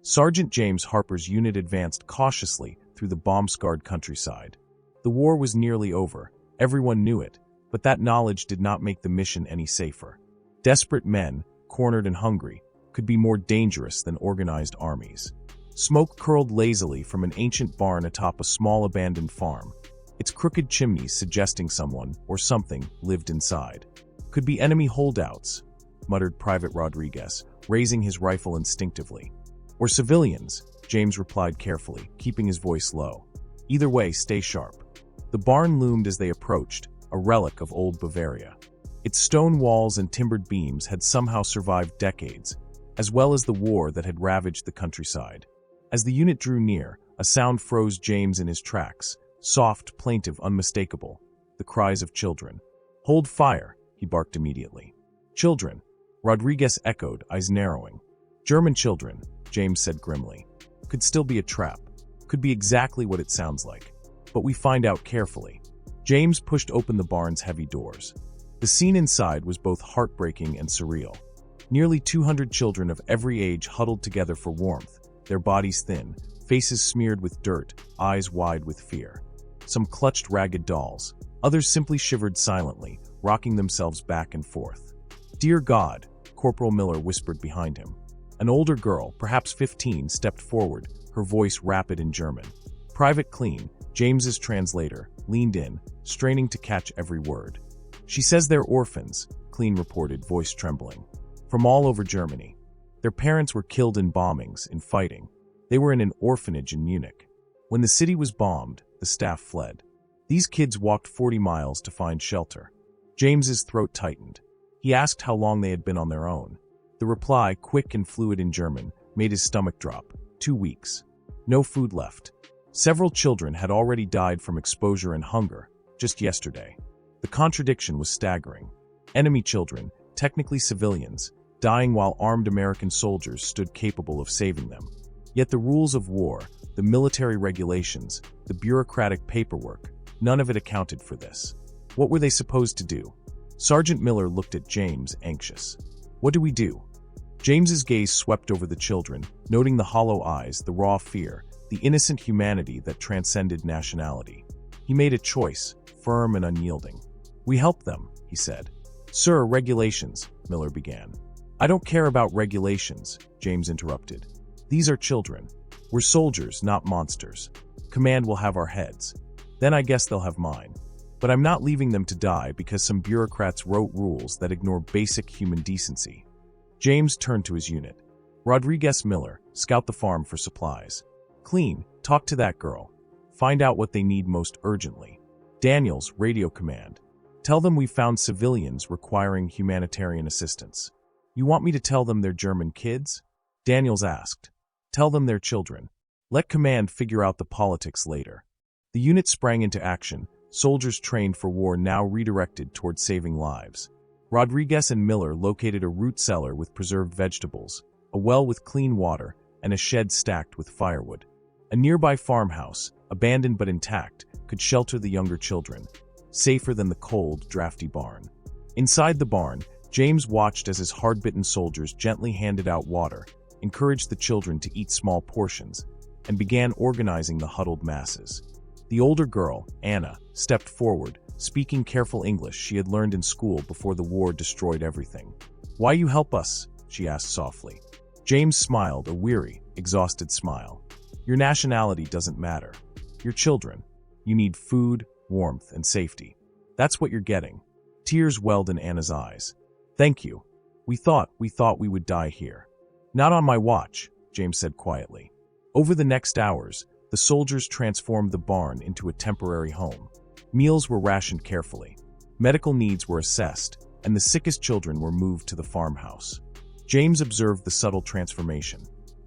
Sergeant James Harper's unit advanced cautiously through the bomb-scarred countryside. The war was nearly over, everyone knew it, but that knowledge did not make the mission any safer. Desperate men, cornered and hungry, could be more dangerous than organized armies. Smoke curled lazily from an ancient barn atop a small abandoned farm, its crooked chimneys suggesting someone, or something, lived inside. Could be enemy holdouts, muttered Private Rodriguez, raising his rifle instinctively. Or civilians, James replied carefully, keeping his voice low. Either way, stay sharp. The barn loomed as they approached, a relic of old Bavaria. Its stone walls and timbered beams had somehow survived decades, as well as the war that had ravaged the countryside. As the unit drew near, a sound froze James in his tracks, soft, plaintive, unmistakable, the cries of children. "Hold fire," he barked immediately. "Children," Rodriguez echoed, eyes narrowing. "German children," James said grimly. "Could still be a trap. Could be exactly what it sounds like. But we find out carefully." James pushed open the barn's heavy doors. The scene inside was both heartbreaking and surreal. Nearly 200 children of every age huddled together for warmth, their bodies thin, faces smeared with dirt, eyes wide with fear. Some clutched ragged dolls. Others simply shivered silently, rocking themselves back and forth. "Dear God," Corporal Miller whispered behind him. An older girl, perhaps 15, stepped forward, her voice rapid in German. Private Clean, James's translator, leaned in, straining to catch every word. "She says they're orphans," Clean reported, voice trembling. "From all over Germany. Their parents were killed in bombings, in fighting. They were in an orphanage in Munich. When the city was bombed, the staff fled. These kids walked 40 miles to find shelter." James's throat tightened. He asked how long they had been on their own. The reply, quick and fluid in German, made his stomach drop. 2 weeks. No food left. Several children had already died from exposure and hunger, just yesterday. The contradiction was staggering. Enemy children, technically civilians, dying while armed American soldiers stood capable of saving them. Yet the rules of war, the military regulations, the bureaucratic paperwork, none of it accounted for this. What were they supposed to do? Sergeant Miller looked at James, anxious. "What do we do?" James's gaze swept over the children, noting the hollow eyes, the raw fear, the innocent humanity that transcended nationality. He made a choice, firm and unyielding. "We help them," he said. "Sir, regulations," Miller began. "I don't care about regulations," James interrupted. "These are children. We're soldiers, not monsters. Command will have our heads. Then I guess they'll have mine. But I'm not leaving them to die because some bureaucrats wrote rules that ignore basic human decency." James turned to his unit. "Rodriguez, Miller, scout the farm for supplies. Clean, talk to that girl. Find out what they need most urgently. Daniels, radio command. Tell them we found civilians requiring humanitarian assistance." "You want me to tell them they're German kids?" Daniels asked. "Tell them they're children. Let command figure out the politics later." The unit sprang into action, soldiers trained for war now redirected toward saving lives. Rodriguez and Miller located a root cellar with preserved vegetables, a well with clean water, and a shed stacked with firewood. A nearby farmhouse, abandoned but intact, could shelter the younger children, safer than the cold, drafty barn. Inside the barn, James watched as his hard-bitten soldiers gently handed out water, encouraged the children to eat small portions, and began organizing the huddled masses. The older girl, Anna, stepped forward, speaking careful English she had learned in school before the war destroyed everything. "Why you help us?" she asked softly. James smiled, a weary, exhausted smile. "Your nationality doesn't matter. You're children. You need food, warmth, and safety. That's what you're getting." Tears welled in Anna's eyes. "Thank you. We thought we would die here." "Not on my watch," James said quietly. Over the next hours, the soldiers transformed the barn into a temporary home. Meals were rationed carefully. Medical needs were assessed, and the sickest children were moved to the farmhouse. James observed the subtle transformation.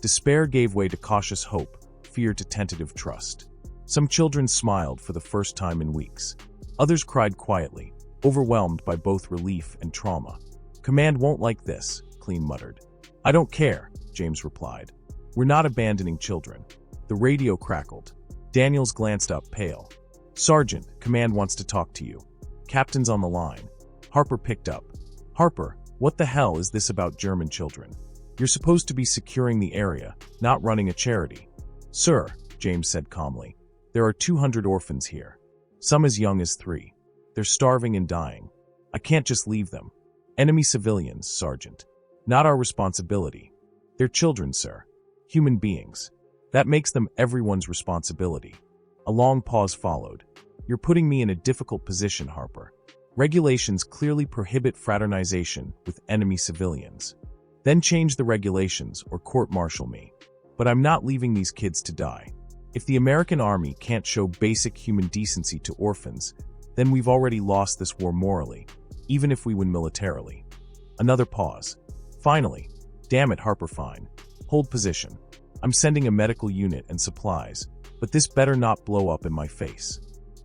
Despair gave way to cautious hope, fear to tentative trust. Some children smiled for the first time in weeks. Others cried quietly, overwhelmed by both relief and trauma. "Command won't like this," Clean muttered. "I don't care," James replied. "We're not abandoning children." The radio crackled. Daniels glanced up, pale. "Sergeant, command wants to talk to you. Captain's on the line." Harper picked up. "Harper, what the hell is this about German children?" You're supposed to be securing the area, not running a charity. Sir, James said calmly, there are 200 orphans here. Some as young as 3. They're starving and dying. I can't just leave them. Enemy civilians, Sergeant. Not our responsibility. They're children, sir. Human beings. That makes them everyone's responsibility. A long pause followed. You're putting me in a difficult position, Harper. Regulations clearly prohibit fraternization with enemy civilians. Then change the regulations or court-martial me. But I'm not leaving these kids to die. If the American army can't show basic human decency to orphans, then we've already lost this war morally, even if we win militarily. Another pause. Finally, damn it, Harper, fine. Hold position. I'm sending a medical unit and supplies, but this better not blow up in my face.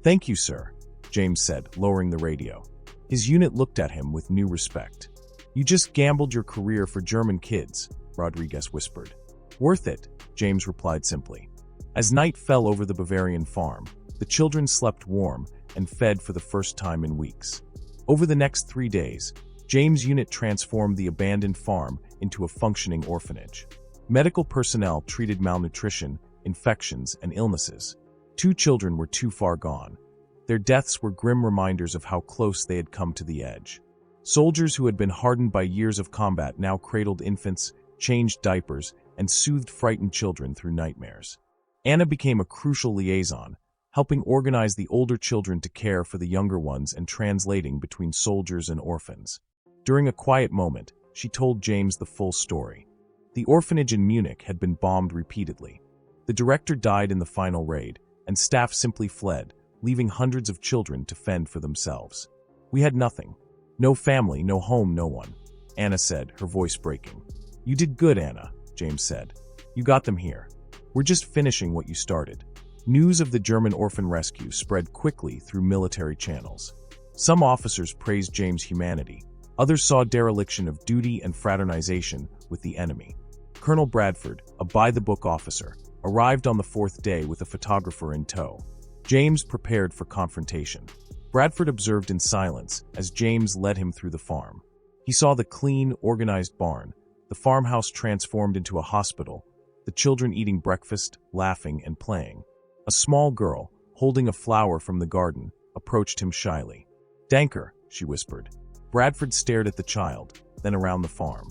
Thank you, sir, James said, lowering the radio. His unit looked at him with new respect. You just gambled your career for German kids, Rodriguez whispered. Worth it, James replied simply. As night fell over the Bavarian farm, the children slept warm and fed for the first time in weeks. Over the next 3 days, James' unit transformed the abandoned farm into a functioning orphanage. Medical personnel treated malnutrition, infections, and illnesses. 2 children were too far gone. Their deaths were grim reminders of how close they had come to the edge. Soldiers who had been hardened by years of combat now cradled infants, changed diapers, and soothed frightened children through nightmares. Anna became a crucial liaison, helping organize the older children to care for the younger ones and translating between soldiers and orphans. During a quiet moment, she told James the full story. The orphanage in Munich had been bombed repeatedly. The director died in the final raid, and staff simply fled, leaving hundreds of children to fend for themselves. We had nothing. No family, no home, no one, Anna said, her voice breaking. You did good, Anna, James said. You got them here. We're just finishing what you started. News of the German orphan rescue spread quickly through military channels. Some officers praised James' humanity. Others saw dereliction of duty and fraternization with the enemy. Colonel Bradford, a by-the-book officer, arrived on the 4th day with a photographer in tow. James prepared for confrontation. Bradford observed in silence as James led him through the farm. He saw the clean, organized barn, the farmhouse transformed into a hospital, the children eating breakfast, laughing, and playing. A small girl, holding a flower from the garden, approached him shyly. Danker, she whispered. Bradford stared at the child, then around the farm.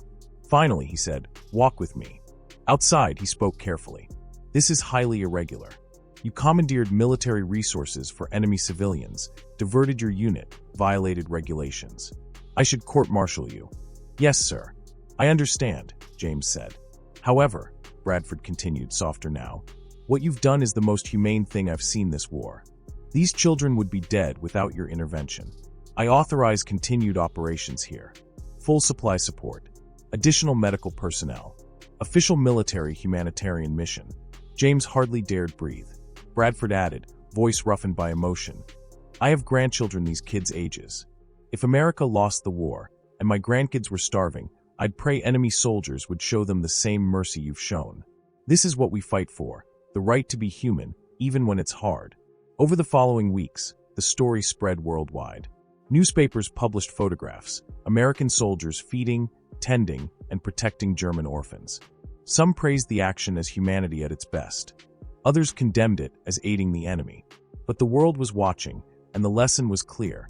Finally, he said, walk with me. Outside, he spoke carefully. This is highly irregular. You commandeered military resources for enemy civilians, diverted your unit, violated regulations. I should court-martial you. Yes, sir. I understand, James said. However, Bradford continued, softer now, what you've done is the most humane thing I've seen this war. These children would be dead without your intervention. I authorize continued operations here. Full supply support. Additional medical personnel. Official military humanitarian mission. James hardly dared breathe. Bradford added, voice roughened by emotion. I have grandchildren these kids' ages. If America lost the war, and my grandkids were starving, I'd pray enemy soldiers would show them the same mercy you've shown. This is what we fight for, the right to be human, even when it's hard. Over the following weeks, the story spread worldwide. Newspapers published photographs, American soldiers feeding, tending, and protecting German orphans. Some praised the action as humanity at its best. Others condemned it as aiding the enemy. But the world was watching, and the lesson was clear.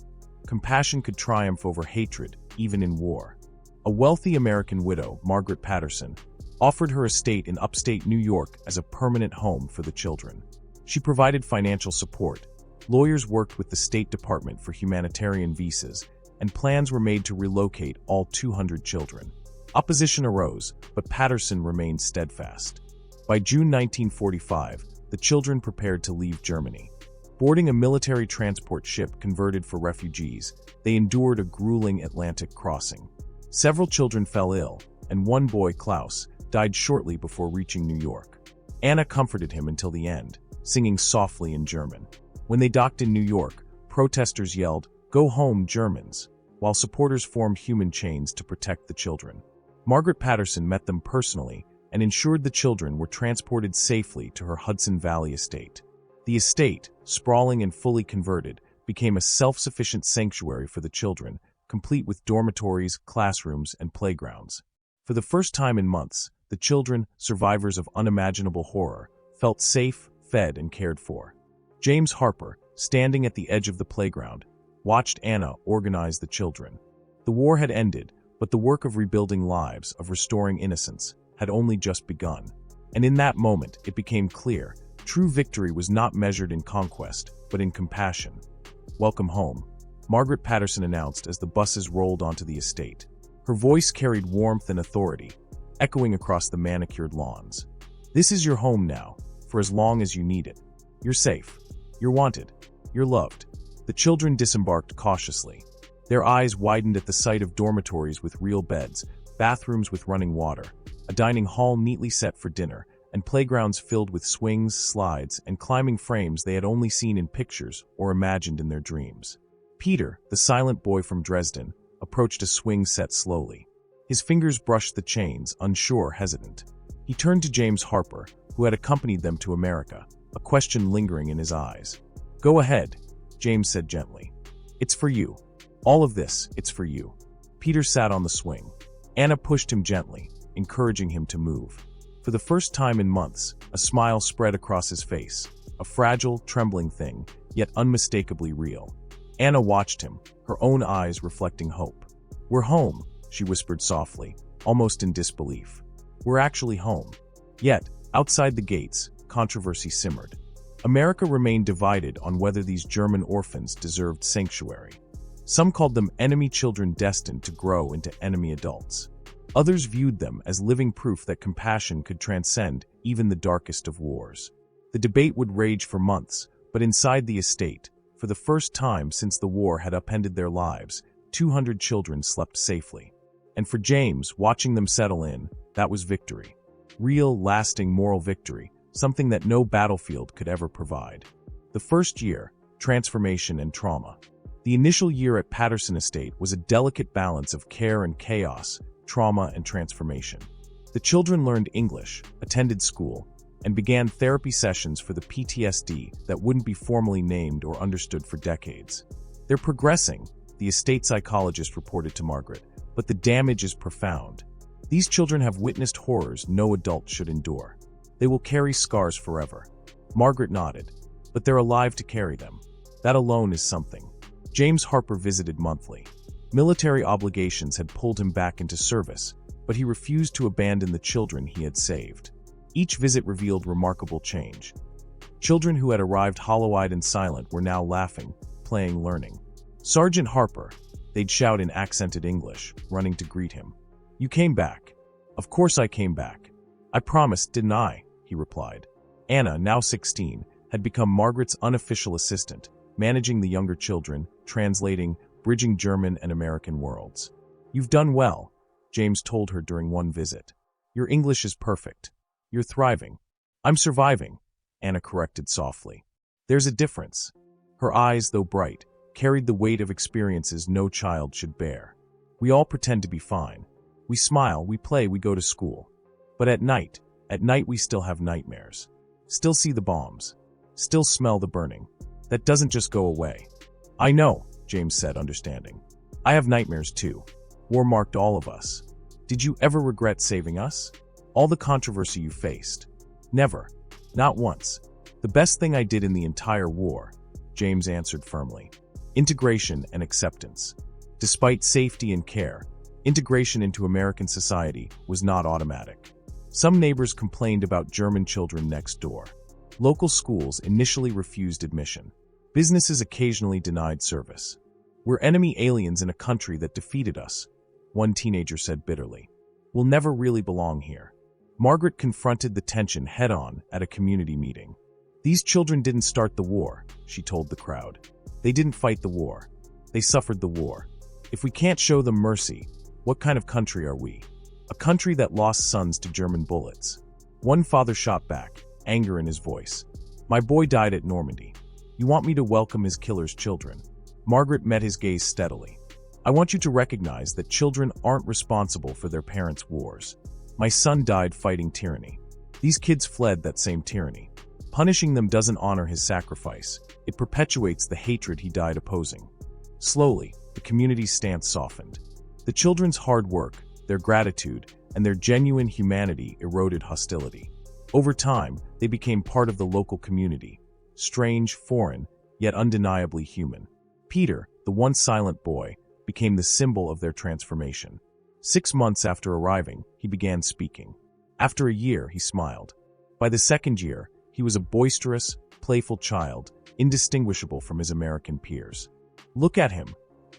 Compassion could triumph over hatred, even in war. A wealthy American widow, Margaret Patterson, offered her estate in upstate New York as a permanent home for the children. She provided financial support. Lawyers worked with the State Department for humanitarian visas, and plans were made to relocate all 200 children. Opposition arose, but Patterson remained steadfast. By June 1945, the children prepared to leave Germany. Boarding a military transport ship converted for refugees, they endured a grueling Atlantic crossing. Several children fell ill, and one boy, Klaus, died shortly before reaching New York. Anna comforted him until the end, singing softly in German. When they docked in New York, protesters yelled, "Go home, Germans," while supporters formed human chains to protect the children. Margaret Patterson met them personally and ensured the children were transported safely to her Hudson Valley estate. The estate, sprawling and fully converted, became a self-sufficient sanctuary for the children, complete with dormitories, classrooms, and playgrounds. For the first time in months, the children, survivors of unimaginable horror, felt safe, fed, and cared for. James Harper, standing at the edge of the playground, watched Anna organize the children. The war had ended, but the work of rebuilding lives, of restoring innocence, had only just begun. And in that moment, it became clear, true victory was not measured in conquest, but in compassion. "Welcome home," Margaret Patterson announced as the buses rolled onto the estate. Her voice carried warmth and authority, echoing across the manicured lawns. "This is your home now, for as long as you need it. You're safe. You're wanted. You're loved." The children disembarked cautiously. Their eyes widened at the sight of dormitories with real beds, bathrooms with running water, a dining hall neatly set for dinner, and playgrounds filled with swings, slides, and climbing frames they had only seen in pictures or imagined in their dreams. Peter, the silent boy from Dresden, approached a swing set slowly. His fingers brushed the chains, unsure, hesitant. He turned to James Harper, who had accompanied them to America, a question lingering in his eyes. "Go ahead," James said gently. "It's for you. All of this, it's for you." Peter sat on the swing. Anna pushed him gently, encouraging him to move. For the first time in months, a smile spread across his face, a fragile, trembling thing, yet unmistakably real. Anna watched him, her own eyes reflecting hope. "We're home," she whispered softly, almost in disbelief. "We're actually home." Yet, outside the gates, controversy simmered. America remained divided on whether these German orphans deserved sanctuary. Some called them enemy children destined to grow into enemy adults. Others viewed them as living proof that compassion could transcend even the darkest of wars. The debate would rage for months, but inside the estate, for the first time since the war had upended their lives, 200 children slept safely. And for James, watching them settle in, that was victory. Real, lasting moral victory, something that no battlefield could ever provide. The first year, transformation and trauma. The initial year at Patterson Estate was a delicate balance of care and chaos, trauma and transformation. The children learned English, attended school, and began therapy sessions for the PTSD that wouldn't be formally named or understood for decades. "They're progressing," the estate psychologist reported to Margaret, "but the damage is profound. These children have witnessed horrors no adult should endure. They will carry scars forever." Margaret nodded. "But they're alive to carry them. That alone is something." James Harper visited monthly. Military obligations had pulled him back into service, but he refused to abandon the children he had saved. Each visit revealed remarkable change. Children who had arrived hollow-eyed and silent were now laughing, playing, learning. "Sergeant Harper," they'd shout in accented English, running to greet him. "You came back." "Of course I came back. I promised, didn't I?" he replied. Anna, now 16, had become Margaret's unofficial assistant, managing the younger children, translating, bridging German and American worlds. "You've done well," James told her during one visit. "Your English is perfect. You're thriving." "I'm surviving," Anna corrected softly. "There's a difference." Her eyes, though bright, carried the weight of experiences no child should bear. "We all pretend to be fine. We smile, we play, we go to school. But at night we still have nightmares. Still see the bombs. Still smell the burning. That doesn't just go away." "I know," James said, understanding. "I have nightmares too. War marked all of us. Did you ever regret saving us? All the controversy you faced?" "Never. Not once. The best thing I did in the entire war," James answered firmly. "Integration and acceptance. Despite safety and care, integration into American society was not automatic. Some neighbors complained about German children next door. Local schools initially refused admission. Businesses occasionally denied service. "We're enemy aliens in a country that defeated us," one teenager said bitterly. "We'll never really belong here." Margaret confronted the tension head-on at a community meeting. "These children didn't start the war," she told the crowd. "They didn't fight the war. They suffered the war. If we can't show them mercy, what kind of country are we? A country that lost sons to German bullets." One father shot back, anger in his voice. "My boy died at Normandy. You want me to welcome his killer's children?" Margaret met his gaze steadily. "I want you to recognize that children aren't responsible for their parents' wars. My son died fighting tyranny. These kids fled that same tyranny. Punishing them doesn't honor his sacrifice. It perpetuates the hatred he died opposing." Slowly, the community's stance softened. The children's hard work, their gratitude, and their genuine humanity eroded hostility. Over time, they became part of the local community, strange, foreign, yet undeniably human. Peter, the once silent boy, became the symbol of their transformation. 6 months after arriving, he began speaking. After a year, he smiled. By the second year, he was a boisterous, playful child, indistinguishable from his American peers. "Look at him,"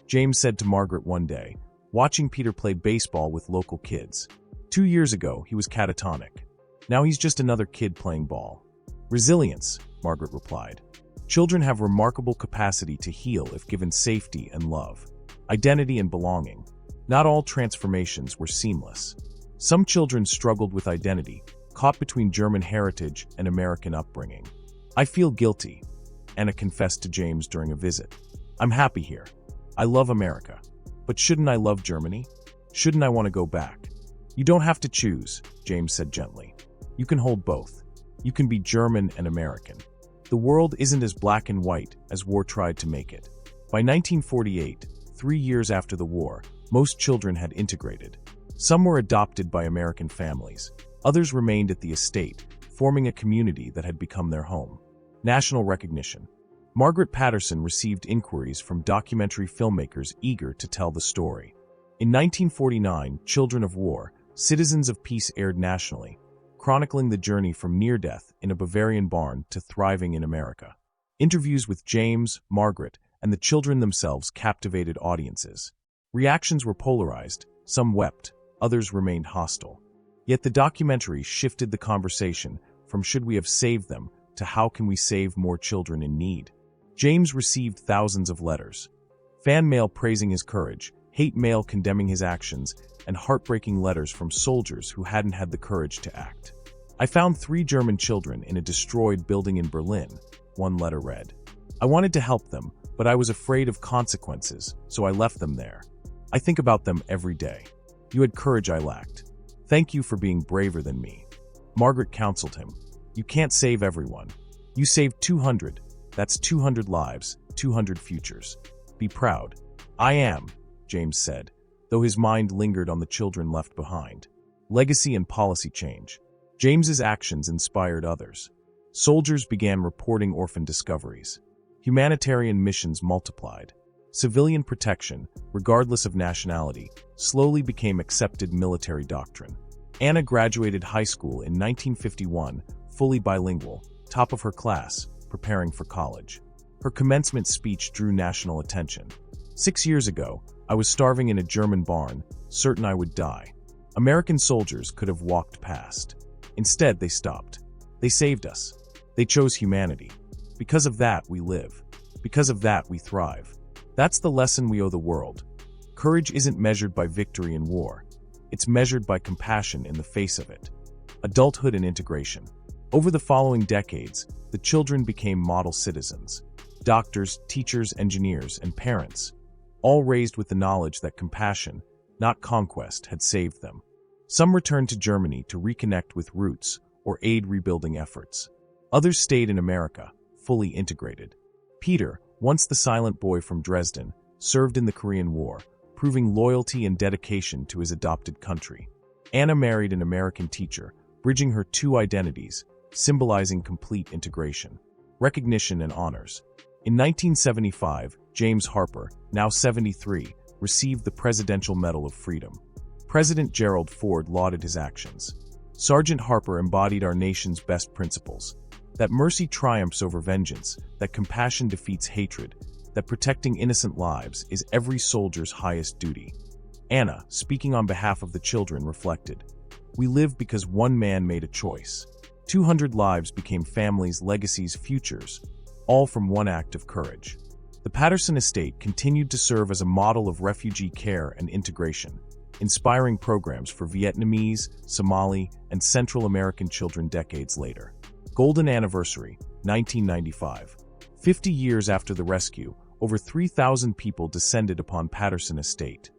James said to Margaret one day, watching Peter play baseball with local kids. 2 years ago, he was catatonic. Now he's just another kid playing ball. "Resilience," Margaret replied. "Children have remarkable capacity to heal if given safety and love, identity and belonging. Not all transformations were seamless. Some children struggled with identity, caught between German heritage and American upbringing. I feel guilty," Anna confessed to James during a visit. "I'm happy here. I love America. But shouldn't I love Germany? Shouldn't I want to go back?" "You don't have to choose," James said gently. "You can hold both. You can be German and American. The world isn't as black and white as war tried to make it." By 1948, 3 years after the war, most children had integrated. Some were adopted by American families. Others remained at the estate, forming a community that had become their home. National recognition. Margaret Patterson received inquiries from documentary filmmakers eager to tell the story. In 1949, Children of War, Citizens of Peace aired nationally, chronicling the journey from near death in a Bavarian barn to thriving in America. Interviews with James, Margaret, and the children themselves captivated audiences. Reactions were polarized. Some wept, others remained hostile. Yet the documentary shifted the conversation from "should we have saved them" to "how can we save more children in need?" James received thousands of letters. Fan mail praising his courage, hate mail condemning his actions, and heartbreaking letters from soldiers who hadn't had the courage to act. "I found 3 German children in a destroyed building in Berlin," one letter read. "I wanted to help them, but I was afraid of consequences, so I left them there. I think about them every day. You had courage I lacked. Thank you for being braver than me." Margaret counseled him. "You can't save everyone. You saved 200. That's 200 lives, 200 futures. Be proud." "I am," James said, though his mind lingered on the children left behind. Legacy and policy change. James's actions inspired others. Soldiers began reporting orphan discoveries. Humanitarian missions multiplied. Civilian protection, regardless of nationality, slowly became accepted military doctrine. Anna graduated high school in 1951, fully bilingual, top of her class, preparing for college. Her commencement speech drew national attention. 6 years ago, I was starving in a German barn, certain I would die. American soldiers could have walked past. Instead, they stopped. They saved us. They chose humanity. Because of that, we live. Because of that, we thrive. That's the lesson we owe the world. Courage isn't measured by victory in war. It's measured by compassion in the face of it. Adulthood and integration. Over the following decades, the children became model citizens. Doctors, teachers, engineers, and parents, all raised with the knowledge that compassion, not conquest, had saved them. Some returned to Germany to reconnect with roots or aid rebuilding efforts. Others stayed in America, fully integrated. Peter, once the silent boy from Dresden, served in the Korean War, proving loyalty and dedication to his adopted country. Anna married an American teacher, bridging her 2 identities, symbolizing complete integration. Recognition and honors. In 1975, James Harper, now 73, received the Presidential Medal of Freedom. President Gerald Ford lauded his actions. Sergeant Harper embodied our nation's best principles. That mercy triumphs over vengeance, that compassion defeats hatred, that protecting innocent lives is every soldier's highest duty. Anna, speaking on behalf of the children, reflected, "We live because one man made a choice. 200 lives became families, legacies, futures, all from one act of courage." The Patterson estate continued to serve as a model of refugee care and integration, inspiring programs for Vietnamese, Somali, and Central American children decades later. Golden Anniversary, 1995. 50 years after the rescue, over 3,000 people descended upon Patterson Estate.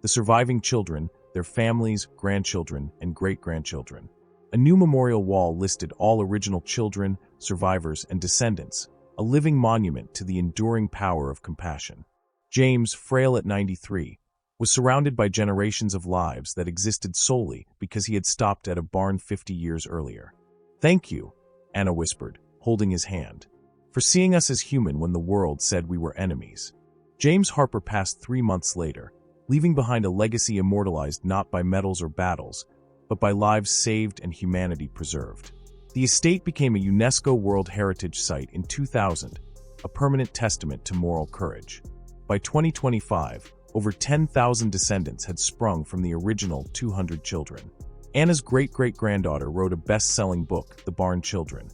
The surviving children, their families, grandchildren, and great-grandchildren. A new memorial wall listed all original children, survivors, and descendants, a living monument to the enduring power of compassion. James, frail at 93, was surrounded by generations of lives that existed solely because he had stopped at a barn 50 years earlier. "Thank you," Anna whispered, holding his hand, "for seeing us as human when the world said we were enemies." James Harper passed 3 months later, leaving behind a legacy immortalized not by medals or battles, but by lives saved and humanity preserved. The estate became a UNESCO World Heritage Site in 2000, a permanent testament to moral courage. By 2025, over 10,000 descendants had sprung from the original 200 children. Anna's great-great-granddaughter wrote a best-selling book, The Barn Children: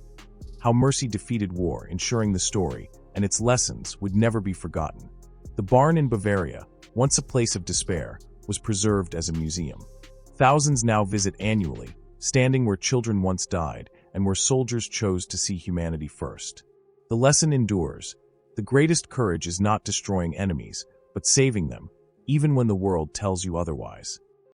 How Mercy Defeated War, ensuring the story and its lessons would never be forgotten. The barn in Bavaria, once a place of despair, was preserved as a museum. Thousands now visit annually, standing where children once died and where soldiers chose to see humanity first. The lesson endures. The greatest courage is not destroying enemies, but saving them, even when the world tells you otherwise.